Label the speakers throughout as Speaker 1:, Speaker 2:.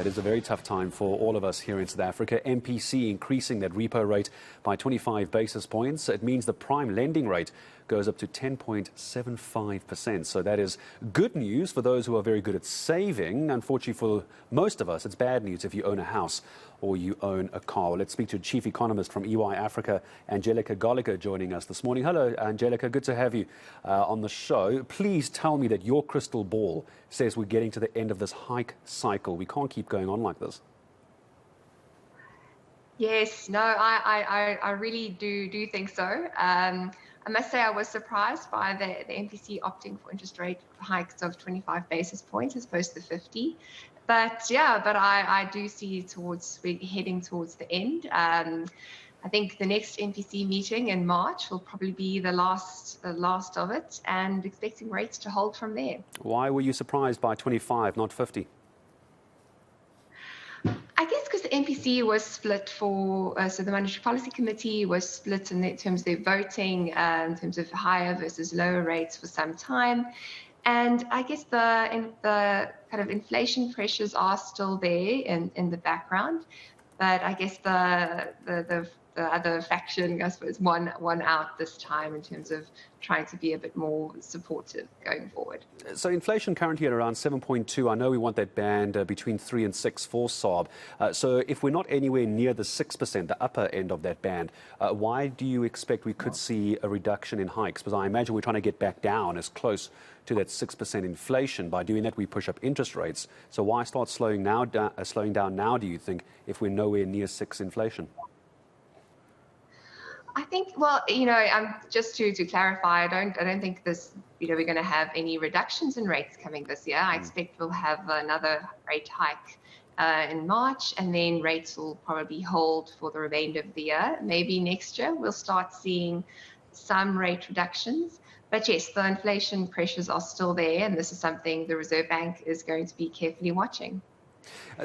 Speaker 1: It is a very tough time for all of us here in South Africa. MPC increasing that repo rate by 25 basis points. It means the prime lending rate goes up to 10.75%. So that is good news for those who are very good at saving. Unfortunately for most of us, it's bad news if you own a house or you own a car. Well, let's speak to Chief Economist from EY Africa, Angelika Goliger, joining us this morning. Hello, Angelika. Good to have you on the show. Please tell me that your crystal ball says we're getting to the end of this hike cycle. We can't keep going on like this.
Speaker 2: Yes, no, I really do think so. I must say I was surprised by the MPC opting for interest rate hikes of 25 basis points as opposed to 50. But yeah, I do see we're heading towards the end. I think the next MPC meeting in March will probably be the last of it, and expecting rates to hold from there.
Speaker 1: Why were you surprised by 25, not 50?
Speaker 2: I guess because the MPC was split so the Monetary Policy Committee was split in terms of their voting, in terms of higher versus lower rates for some time. And I guess the kind of inflation pressures are still there in the background. But I guess the other faction, I suppose, won out this time in terms of trying to be a bit more supportive going forward.
Speaker 1: So inflation currently at around 7.2. I know we want that band between 3 and 6 for SARB. So if we're not anywhere near the 6%, the upper end of that band, why do you expect we could see a reduction in hikes? Because I imagine we're trying to get back down as close to that 6% inflation. By doing that, we push up interest rates. So why start slowing down now, do you think, if we're nowhere near 6 inflation?
Speaker 2: I think, well, just to clarify, I don't think this, we're going to have any reductions in rates coming this year. I expect we'll have another rate hike in March, and then rates will probably hold for the remainder of the year. Maybe next year we'll start seeing some rate reductions. But yes, the inflation pressures are still there, and this is something the Reserve Bank is going to be carefully watching.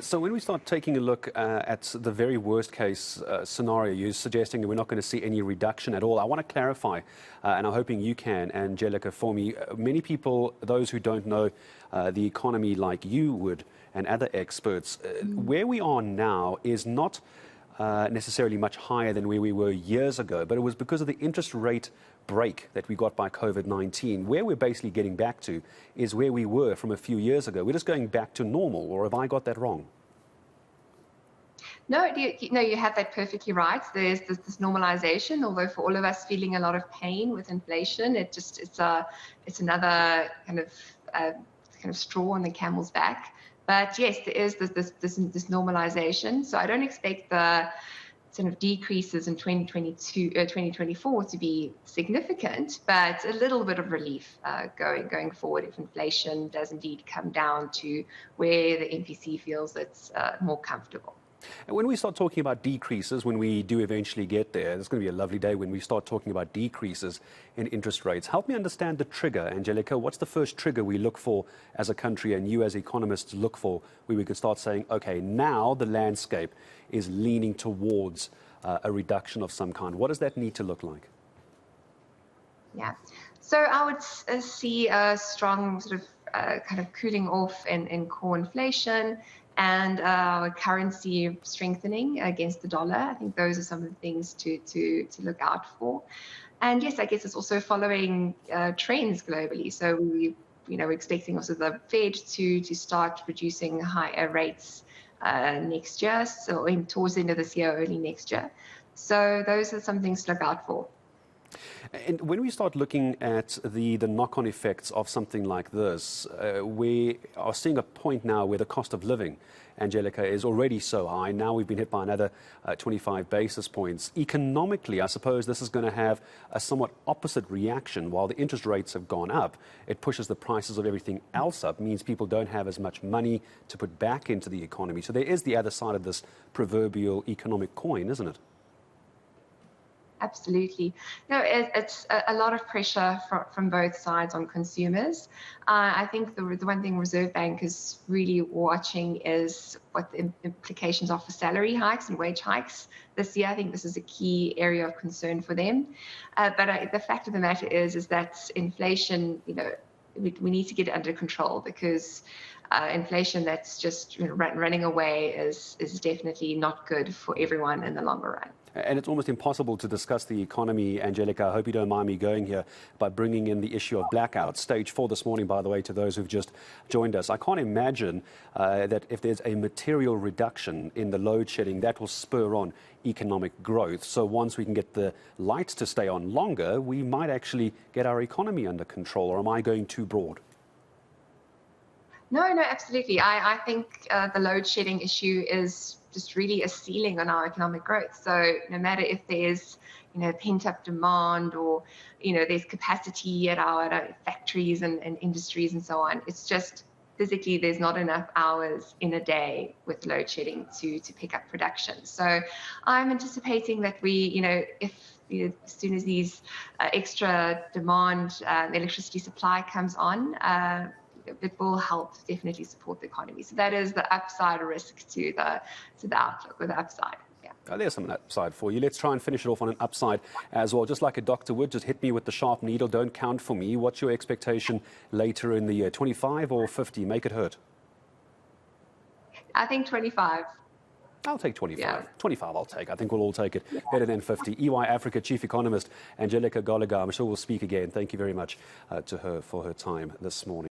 Speaker 1: So when we start taking a look at the very worst case scenario, you're suggesting that we're not going to see any reduction at all. I want to clarify, and I'm hoping you can, Angelika, for me. Many people, those who don't know the economy like you would and other experts, where we are now is not necessarily much higher than where we were years ago, but it was because of the interest rate break that we got by COVID-19. Where we're basically getting back to is where we were from a few years ago. We're just going back to normal, or have I got that wrong?
Speaker 2: No, you have that perfectly right. There's this normalization, although for all of us feeling a lot of pain with inflation, it's another kind of straw on the camel's back. But yes, there is this normalization. So I don't expect the sort of decreases in 2024 to be significant, but a little bit of relief going forward if inflation does indeed come down to where the MPC feels it's more comfortable.
Speaker 1: And when we start talking about decreases, when we do eventually get there, it's going to be a lovely day when we start talking about decreases in interest rates. Help me understand the trigger, Angelika. What's the first trigger we look for as a country, and you as economists look for, where we can start saying, okay, now the landscape is leaning towards a reduction of some kind? What does that need to look like?
Speaker 2: Yeah, so I would see a strong sort of kind of cooling off in core inflation, and currency strengthening against the dollar. I think those are some of the things to look out for. And yes, I guess it's also following trends globally. So we're expecting also the Fed to start reducing higher rates next year, so towards the end of this year, early next year. So those are some things to look out for.
Speaker 1: And when we start looking at the knock-on effects of something like this, we are seeing a point now where the cost of living, Angelika, is already so high. Now we've been hit by another 25 basis points. Economically, I suppose this is going to have a somewhat opposite reaction. While the interest rates have gone up, it pushes the prices of everything else up, means people don't have as much money to put back into the economy. So there is the other side of this proverbial economic coin, isn't it?
Speaker 2: Absolutely. No, it's a lot of pressure from both sides on consumers. I think the one thing Reserve Bank is really watching is what the implications are for salary hikes and wage hikes this year. I think this is a key area of concern for them. But the fact of the matter is that inflation, we need to get it under control, because inflation that's just running away is definitely not good for everyone in the longer run.
Speaker 1: And it's almost impossible to discuss the economy, Angelika. I hope you don't mind me going here by bringing in the issue of blackouts. Stage 4 this morning, by the way, to those who've just joined us. I can't imagine that if there's a material reduction in the load shedding, that will spur on economic growth. So once we can get the lights to stay on longer, we might actually get our economy under control. Or am I going too broad?
Speaker 2: No, absolutely. I think the load shedding issue is just really a ceiling on our economic growth. So no matter if there's, pent up demand or, there's capacity at our factories and industries and so on, it's just physically there's not enough hours in a day with load shedding to pick up production. So I'm anticipating that we, if as soon as these extra demand electricity supply comes on, it will help definitely support the economy. So that is the upside risk to the outlook, or the upside. Yeah.
Speaker 1: There's some upside for you. Let's try and finish it off on an upside as well. Just like a doctor would, just hit me with the sharp needle. Don't count for me. What's your expectation later in the year? 25 or 50? Make it hurt.
Speaker 2: I think 25.
Speaker 1: I'll take 25.
Speaker 2: Yeah.
Speaker 1: 25 I'll take. I think we'll all take it. Better than 50. EY Africa Chief Economist Angelika Goliger. I'm sure we'll speak again. Thank you very much to her for her time this morning.